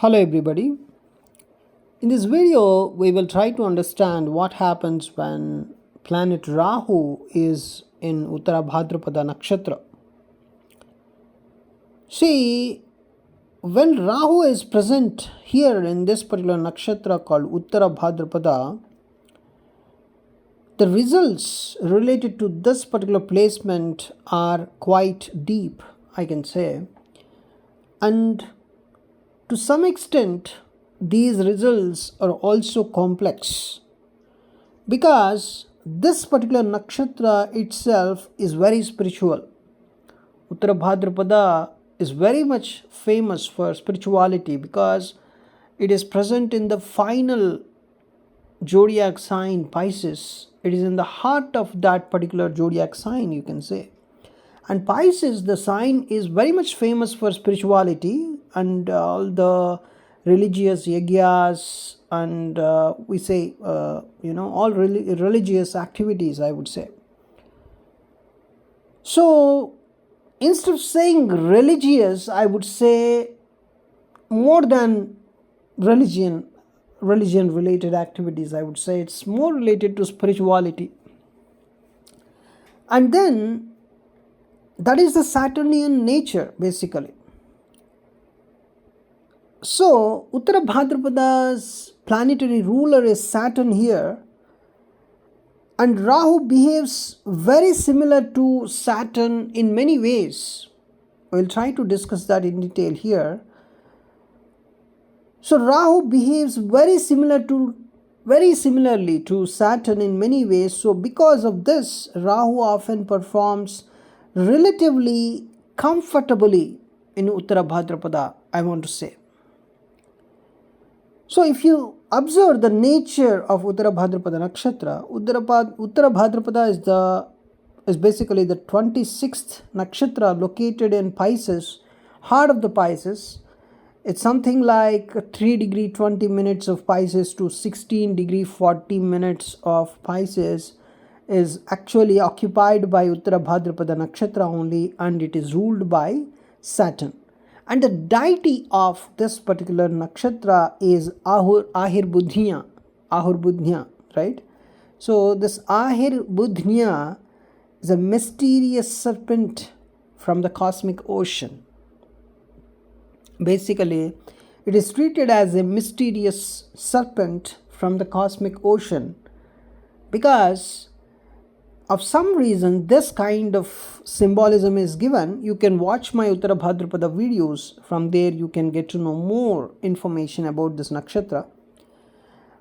Hello everybody. In this video we will try to understand what happens when planet Rahu is in Uttarabhadrapada nakshatra. See, when Rahu is present here in this particular nakshatra called Uttarabhadrapada, the results related to this particular placement are quite deep, I can say. And to some extent, these results are also complex because this particular nakshatra itself is very spiritual. Uttarabhadrapada is very much famous for spirituality because it is present in the final zodiac sign Pisces. It is in the heart of that particular zodiac sign, you can say. And Pisces, the sign, is very much famous for spirituality and all the religious yagyas and we say, all religious activities, I would say. So, instead of saying religious, I would say more than religion related activities. I would say it's more related to spirituality. And then that is the Saturnian nature basically. So Uttarabhadrapada's planetary ruler is Saturn here, and Rahu behaves very similar to Saturn in many ways. We'll try to discuss that in detail here. So Rahu behaves very similarly to Saturn in many ways. So because of this, Rahu often performs relatively comfortably in Uttarabhadrapada, I want to say. So if you observe the nature of Uttarabhadrapada nakshatra, Uttarabhadrapada is basically the 26th nakshatra located in Pisces, heart of the Pisces. It's something like 3 degree 20 minutes of Pisces to 16 degree 40 minutes of Pisces is actually occupied by Uttarabhadrapada nakshatra only, and it is ruled by Saturn. And the deity of this particular nakshatra is Ahir Budhya, right? So this Ahir Budhya is a mysterious serpent from the cosmic ocean. Basically, it is treated as a mysterious serpent from the cosmic ocean because of some reason this kind of symbolism is given. You can watch my Uttarabhadrapada videos. From there you can get to know more information about this nakshatra.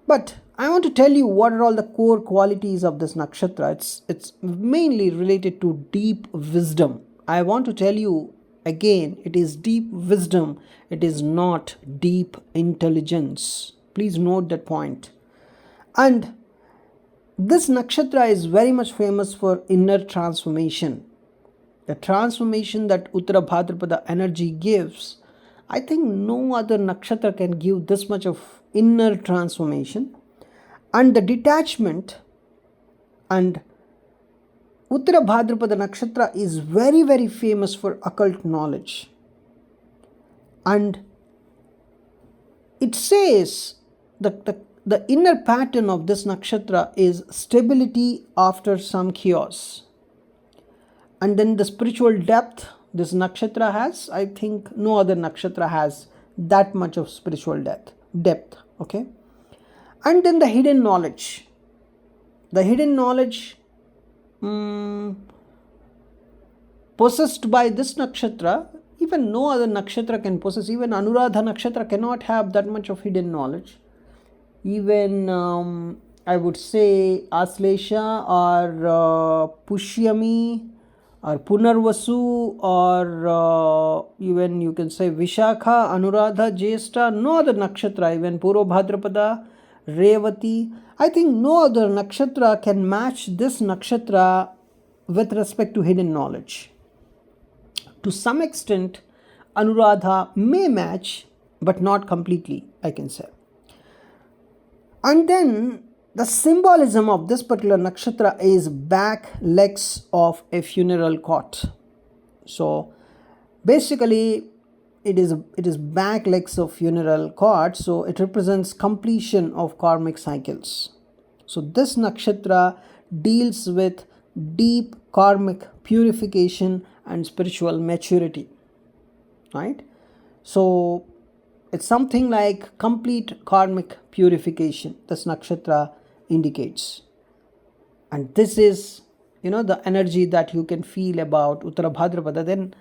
But I want to tell you what are all the core qualities of this nakshatra. It's mainly related to deep wisdom. I want to tell you again, it is deep wisdom. It is not deep intelligence. Please note that point. And this nakshatra is very much famous for inner transformation. The transformation that Uttarabhadrapada energy gives, I think no other nakshatra can give this much of inner transformation. And the detachment, and Uttarabhadrapada nakshatra is very, very famous for occult knowledge. And it says that the inner pattern of this nakshatra is stability after some chaos. And then the spiritual depth this nakshatra has, I think no other nakshatra has that much of spiritual depth. Okay. And then the hidden knowledge. The hidden knowledge possessed by this nakshatra, even no other nakshatra can possess. Even Anuradha nakshatra cannot have that much of hidden knowledge. Even I would say Aslesha or Pushyami or Punarvasu or even you can say Vishakha, Anuradha, Jyeshta, no other nakshatra, even Purvabhadrapada, Revati, I think no other nakshatra can match this nakshatra with respect to hidden knowledge. To some extent, Anuradha may match, but not completely, I can say. And then the symbolism of this particular nakshatra is back legs of a funeral cot. So basically it is back legs of funeral cord, so it represents completion of karmic cycles. So this nakshatra deals with deep karmic purification and spiritual maturity, right? So it's something like complete karmic purification this nakshatra indicates. And this is, the energy that you can feel about Uttarabhadrapada. Then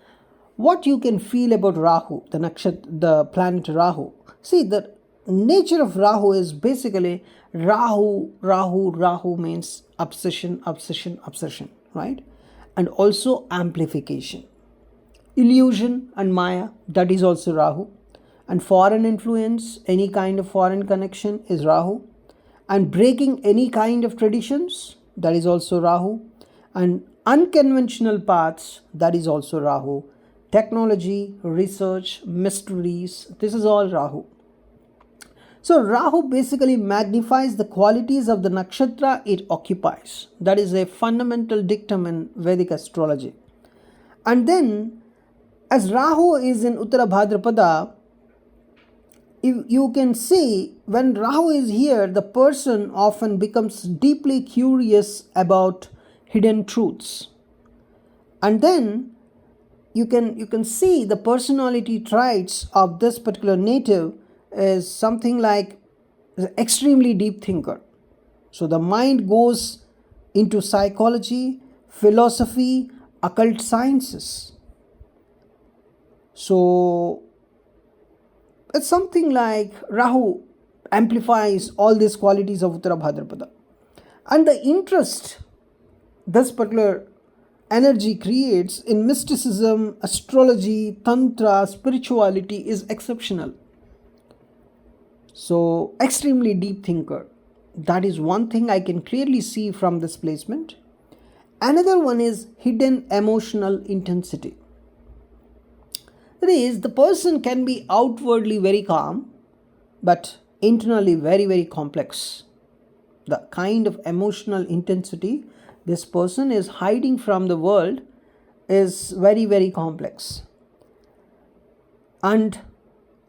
what you can feel about Rahu, the planet Rahu. See, the nature of Rahu is basically Rahu means obsession, obsession, obsession, right? And also amplification. Illusion and Maya, that is also Rahu. And foreign influence, any kind of foreign connection is Rahu. And breaking any kind of traditions, that is also Rahu. And unconventional paths, that is also Rahu. Technology, research, mysteries, this is all Rahu. So Rahu basically magnifies the qualities of the nakshatra it occupies. That is a fundamental dictum in Vedic astrology. And then, as Rahu is in Uttarabhadrapada, you can see when Rahu is here, the person often becomes deeply curious about hidden truths. And then you can see the personality traits of this particular native is something like an extremely deep thinker. So the mind goes into psychology, philosophy, occult sciences. So it's something like Rahu amplifies all these qualities of Uttarabhadrapada. And the interest this particular energy creates in mysticism, astrology, tantra, spirituality is exceptional. So, extremely deep thinker. That is one thing I can clearly see from this placement. Another one is hidden emotional intensity. That is, the person can be outwardly very calm, but internally very, very complex. The kind of emotional intensity this person is hiding from the world is very, very complex. And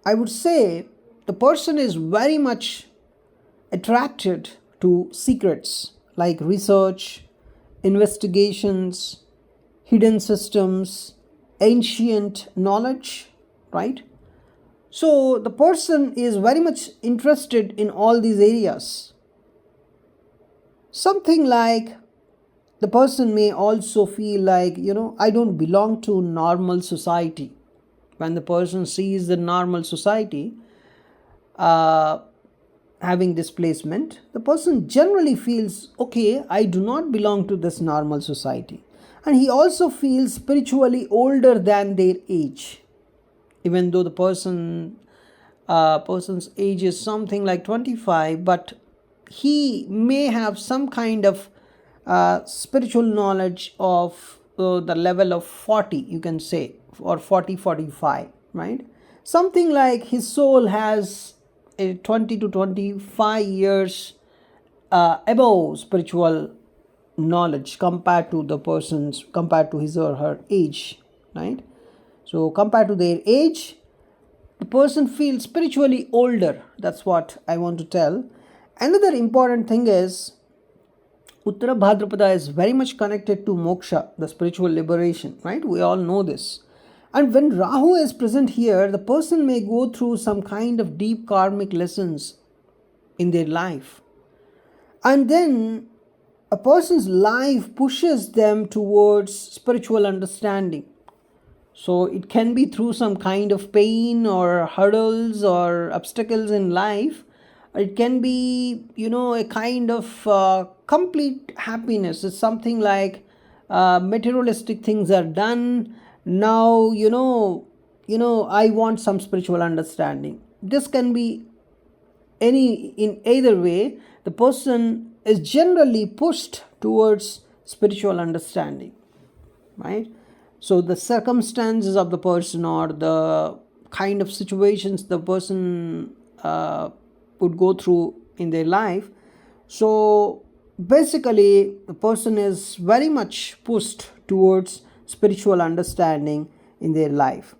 I would say the person is very much attracted to secrets like research, investigations, hidden systems, ancient knowledge, right? So the person is very much interested in all these areas. Something like the person may also feel like, I don't belong to normal society. When the person sees the normal society having displacement, the person generally feels, okay, I do not belong to this normal society. And he also feels spiritually older than their age. Even though the person's age is something like 25, but he may have some kind of spiritual knowledge of the level of 40, you can say, or 40, 45, right? Something like his soul has a 20 to 25 years above spiritual knowledge compared to his or her age, right? So compared to their age, the person feels spiritually older. That's what I want to tell. Another important thing is Uttarabhadrapada is very much connected to moksha, the spiritual liberation, right? We all know this. And when Rahu is present here, the person may go through some kind of deep karmic lessons in their life. And then a person's life pushes them towards spiritual understanding. So it can be through some kind of pain or hurdles or obstacles in life. It can be, a kind of complete happiness. It's something like materialistic things are done. Now, I want some spiritual understanding. This can be in either way. The person is generally pushed towards spiritual understanding, right? So the circumstances of the person or the kind of situations the person would go through in their life. So basically the person is very much pushed towards spiritual understanding in their life.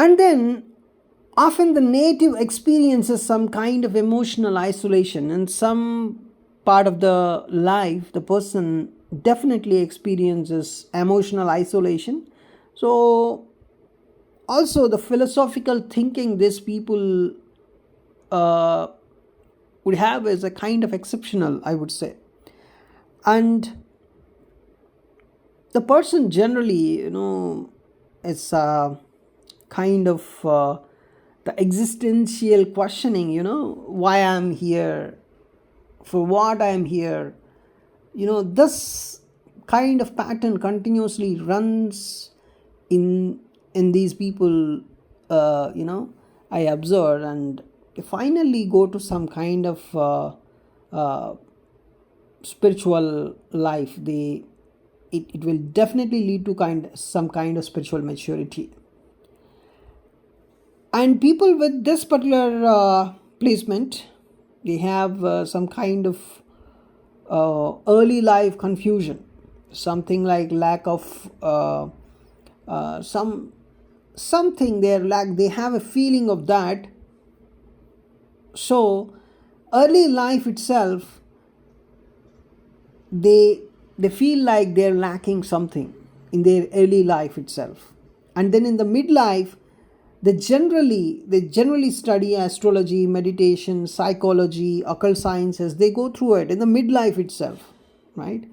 And then often the native experiences some kind of emotional isolation. In some part of the life, the person definitely experiences emotional isolation. So also the philosophical thinking these people uh, would have is a kind of exceptional, I would say. And the person generally, is kind of the existential questioning, why I'm here, for what I'm here. This kind of pattern continuously runs in these people, I observe, and they finally go to some kind of uh, spiritual life. It will definitely lead to some kind of spiritual maturity. And people with this particular placement, they have some kind of early life confusion, something like lack of something they lack. They have a feeling of that. So early life itself, they feel like they're lacking something in their early life itself. And then in the midlife, they generally study astrology, meditation, psychology, occult sciences. They go through it in the midlife itself, right?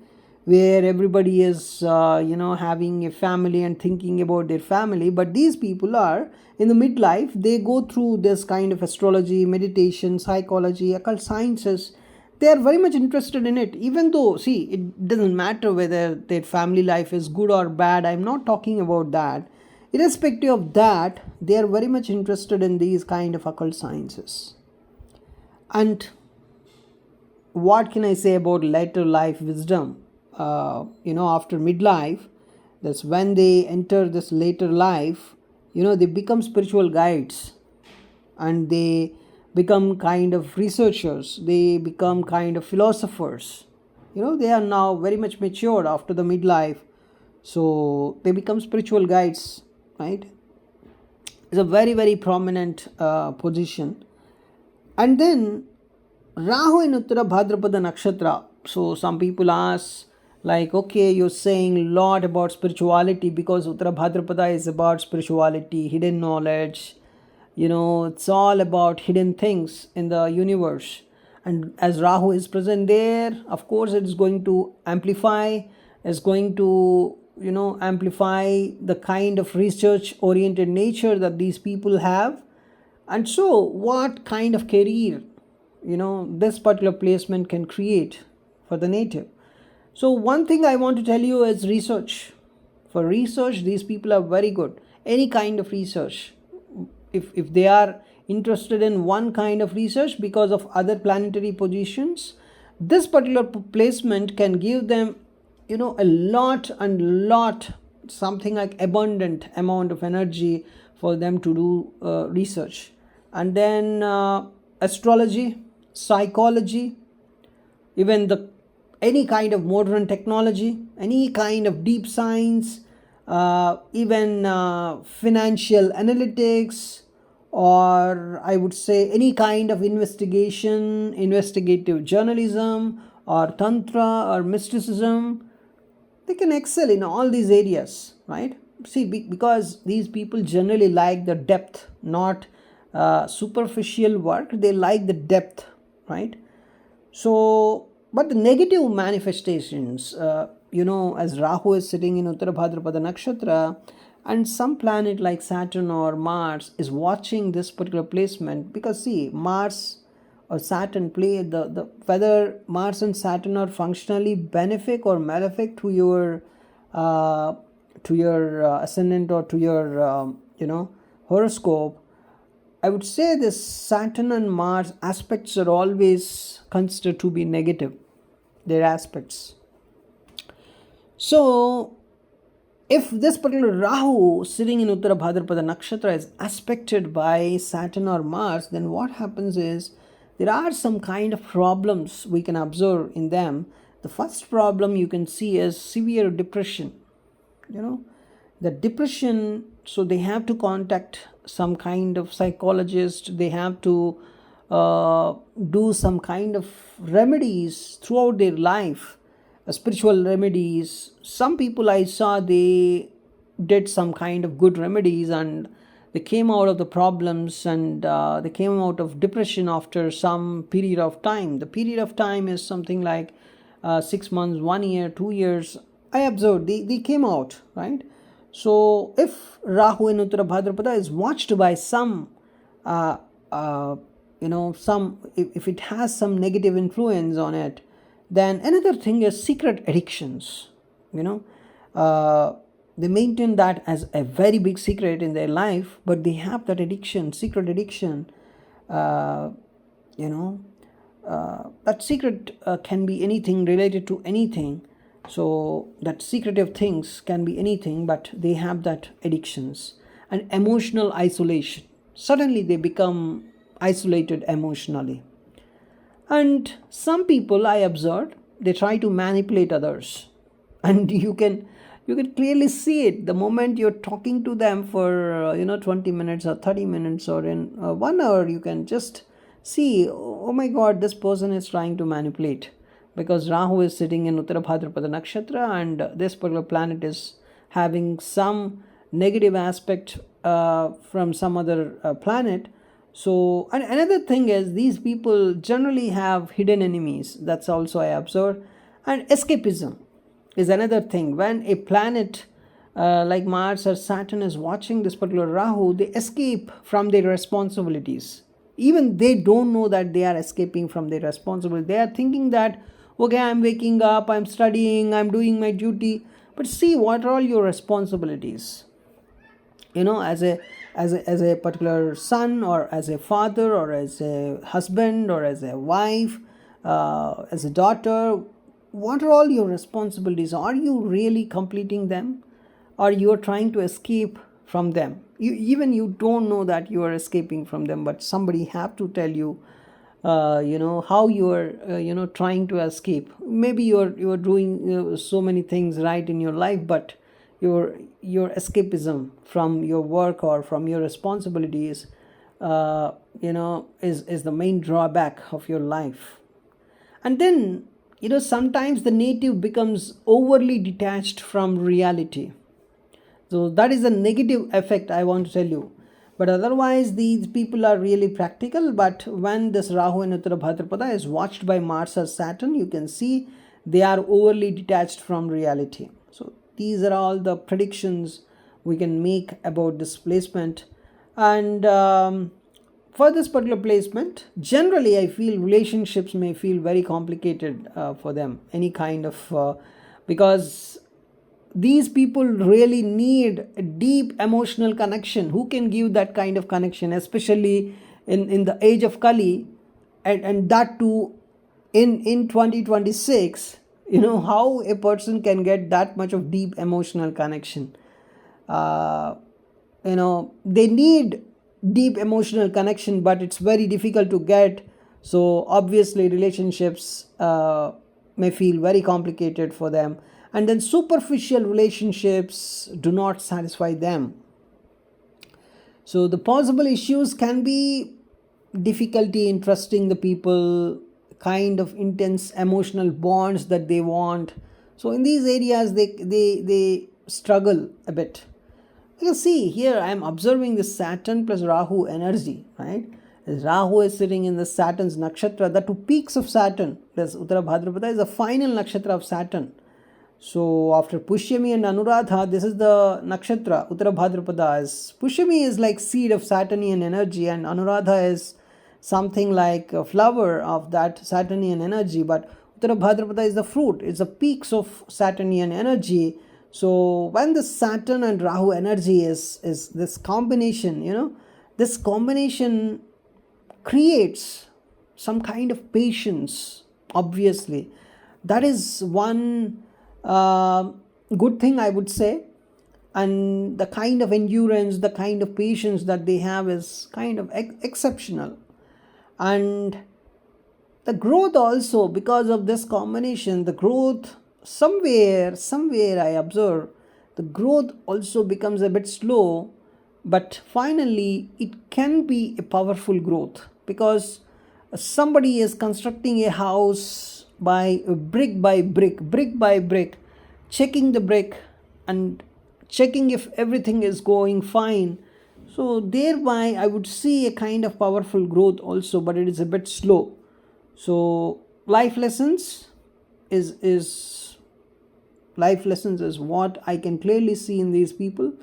Where everybody is having a family and thinking about their family. But these people are in the midlife, they go through this kind of astrology, meditation, psychology, occult sciences. They are very much interested in it, even though, see, it doesn't matter whether their family life is good or bad. I'm not talking about that. Irrespective of that, they are very much interested in these kind of occult sciences. And what can I say about later life wisdom? After midlife, that's when they enter this later life, they become spiritual guides, and they become kind of researchers, they become kind of philosophers. They are now very much matured after the midlife, so they become spiritual guides, right? It's a very, very prominent position. And then Rahu in Uttarabhadrapada nakshatra. So some people ask, like, okay, you're saying a lot about spirituality because Uttarabhadrapada is about spirituality, hidden knowledge. It's all about hidden things in the universe. And as Rahu is present there, of course, it is going to amplify, amplify the kind of research oriented nature that these people have. And so what kind of career this particular placement can create for the native. So one thing I want to tell you is research. For research, these people are very good. Any kind of research, if they are interested in one kind of research because of other planetary positions, this particular placement can give them a lot, something like abundant amount of energy for them to do research. And then astrology, psychology, even any kind of modern technology, any kind of deep science, even financial analytics, or I would say any kind of investigative journalism, or tantra, or mysticism. They can excel in all these areas, right? See, because these people generally like the depth, not superficial work. They like the depth, right? So, but the negative manifestations, as Rahu is sitting in Uttarabhadrapada nakshatra, and some planet like Saturn or Mars is watching this particular placement, because see, Mars or Saturn play the whether Mars and Saturn are functionally benefic or malefic to your ascendant, or to your horoscope. I would say this Saturn and Mars aspects are always considered to be negative, their aspects. So if this particular Rahu sitting in Uttarabhadrapada nakshatra is aspected by Saturn or Mars, then what happens is there are some kind of problems we can observe in them. The first problem you can see is severe depression. the depression, so they have to contact some kind of psychologist, they have to uh, do some kind of remedies throughout their life, spiritual remedies. Some people I saw, they did some kind of good remedies and they came out of the problems, and they came out of depression after some period of time. The period of time is something like 6 months, 1 year, 2 years. I observed they came out, right? So if Rahu in Uttarabhadrapada is watched by some, uh, uh, some, if it has some negative influence on it, then another thing is secret addictions. You know, uh, they maintain that as a very big secret in their life, but they have that addiction, secret addiction. Uh, you know, that secret can be anything related to anything. So that secretive things can be anything, but they have that addictions and emotional isolation. Suddenly they become isolated emotionally. And some people I observed, they try to manipulate others, and you can clearly see it the moment you're talking to them for 20 minutes or 30 minutes or in 1 hour. You can just see, oh my god, this person is trying to manipulate, because Rahu is sitting in Uttarabhadrapada nakshatra, and this particular planet is having some negative aspect from some other planet. So, and another thing is, these people generally have hidden enemies. That's also I observed. And escapism is another thing. When a planet like Mars or Saturn is watching this particular Rahu, they escape from their responsibilities. Even they don't know that they are escaping from their responsibility. They are thinking that, okay, I'm waking up, I'm studying, I'm doing my duty. But see, what are all your responsibilities? As a particular son, or as a father, or as a husband, or as a wife, as a daughter, what are all your responsibilities? Are you really completing them, or you are trying to escape from them? You don't know that you are escaping from them, but somebody have to tell you, how you are trying to escape. Maybe you are doing so many things right in your life, but your escapism from your work or from your responsibilities is the main drawback of your life. And then sometimes the native becomes overly detached from reality. So that is a negative effect I want to tell you. But otherwise, these people are really practical. But when this Rahu in Uttara Bhadrapada is watched by Mars or Saturn, you can see they are overly detached from reality. So these are all the predictions we can make about this placement. And for this particular placement, generally I feel relationships may feel very complicated for them. Any kind of because these people really need a deep emotional connection. Who can give that kind of connection, especially in the age of Kali, and that too in 2026? How a person can get that much of deep emotional connection? They need deep emotional connection, but it's very difficult to get. So obviously relationships may feel very complicated for them, and then superficial relationships do not satisfy them. So the possible issues can be difficulty in trusting the people, kind of intense emotional bonds that they want. So in these areas they struggle a bit. You see here I am observing the Saturn plus Rahu energy, right? As Rahu is sitting in the Saturn's nakshatra, the two peaks of Saturn plus Uttara Bhadrapada is the final nakshatra of Saturn. So after Pushyami and Anuradha, this is the nakshatra. Uttara Bhadrapada is, Pushyami is like seed of Saturnian energy, and Anuradha is something like a flower of that Saturnian energy. But Uttara Bhadrapada is the fruit. It's the peaks of Saturnian energy. So when the Saturn and Rahu energy is this combination, this combination creates some kind of patience. Obviously, that is one good thing I would say. And the kind of endurance, the kind of patience that they have is kind of exceptional. And the growth also, because of this combination, the growth somewhere I observe the growth also becomes a bit slow, but finally it can be a powerful growth, because somebody is constructing a house by brick by brick, checking the brick and checking if everything is going fine. So thereby I would see a kind of powerful growth also, but it is a bit slow. So life lessons is what I can clearly see in these people.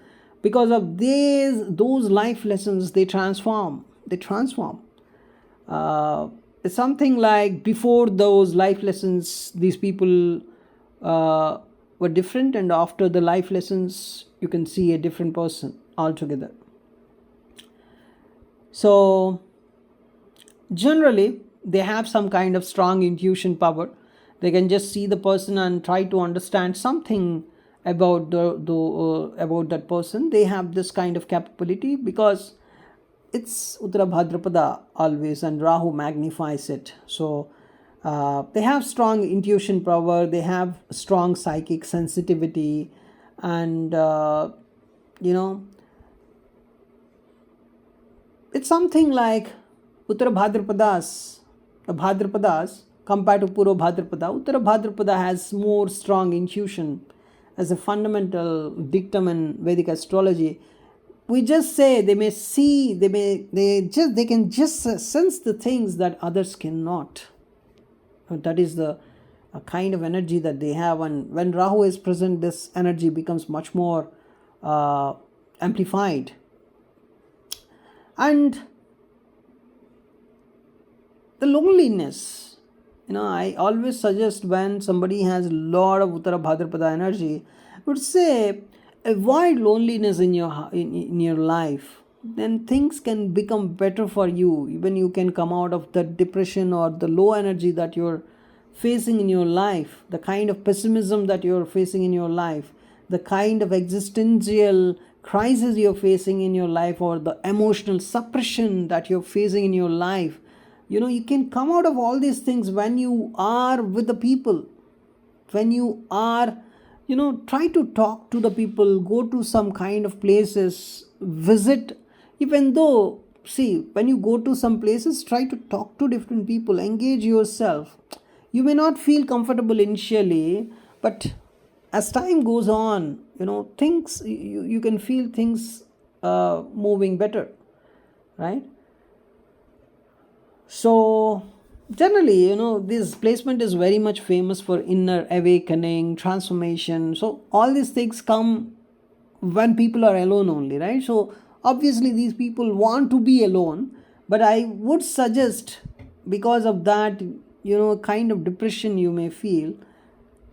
Because of those life lessons, they transform. It's something like before those life lessons, these people were different, and after the life lessons, you can see a different person altogether. So generally, they have some kind of strong intuition power. They can just see the person and try to understand something about about that person. They have this kind of capability because it's Uttarabhadrapada always, and Rahu magnifies it. So they have strong intuition power. They have strong psychic sensitivity, and it's something like Uttarabhadrapadas compared to Purvabhadrapada. Uttarabhadrapada has more strong intuition as a fundamental dictum in Vedic astrology. We just say they can just sense the things that others cannot. That is the kind of energy that they have, and when Rahu is present, this energy becomes much more amplified. And the loneliness, I always suggest when somebody has a lot of Uttarabhadrapada energy, I would say avoid loneliness in your life. Then things can become better for you. Even you can come out of the depression or the low energy that you're facing in your life, the kind of pessimism that you're facing in your life, the kind of existential crisis you're facing in your life, or the emotional suppression that you're facing in your life. You can come out of all these things when you are with the people, when you are try to talk to the people, go to some kind of places, visit. Even though, see, when you go to some places, try to talk to different people, engage yourself. You may not feel comfortable initially, but as time goes on, things, you can feel things moving better, right? So generally, this placement is very much famous for inner awakening, transformation. So all these things come when people are alone only, right? So obviously these people want to be alone, but I would suggest, because of that, kind of depression you may feel,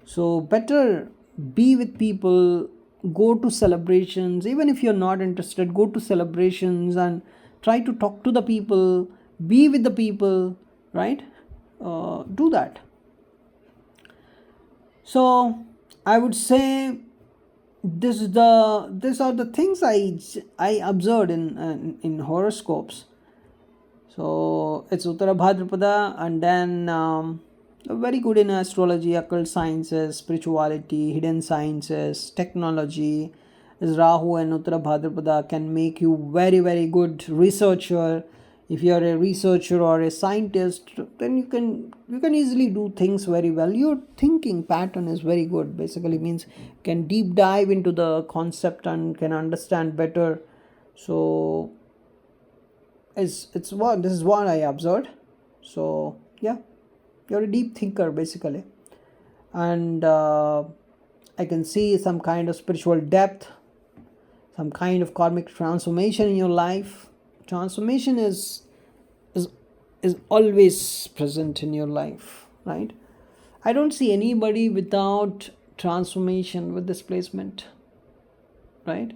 so better be with people, go to celebrations. Even if you're not interested, go to celebrations and try to talk to the people, be with the people, right? Do that. So I would say these are the things I observed in horoscopes. So it's Uttarabhadrapada, and then very good in astrology, occult sciences, spirituality, hidden sciences, technology. Is Rahu and Uttarabhadrapada can make you very, very good researcher. If you are a researcher or a scientist, then you can easily do things very well. Your thinking pattern is very good. Basically means you can deep dive into the concept and can understand better. So this is what I observed. So yeah, you're a deep thinker basically, and I can see some kind of spiritual depth, some kind of karmic transformation in your life. Transformation is always present in your life, right? I don't see anybody without transformation with this placement, right?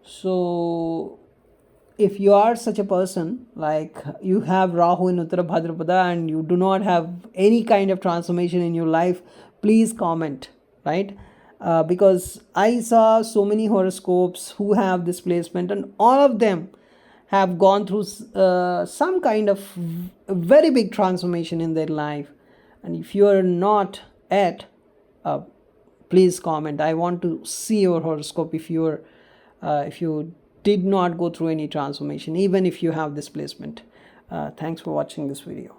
So if you are such a person, like you have Rahu in Uttarabhadrapada and you do not have any kind of transformation in your life, please comment, right? Because I saw so many horoscopes who have this placement, and all of them have gone through some kind of very big transformation in their life. And if you are not at, Please comment. I want to see your horoscope if you did not go through any transformation, even if you have this placement. Thanks for watching this video.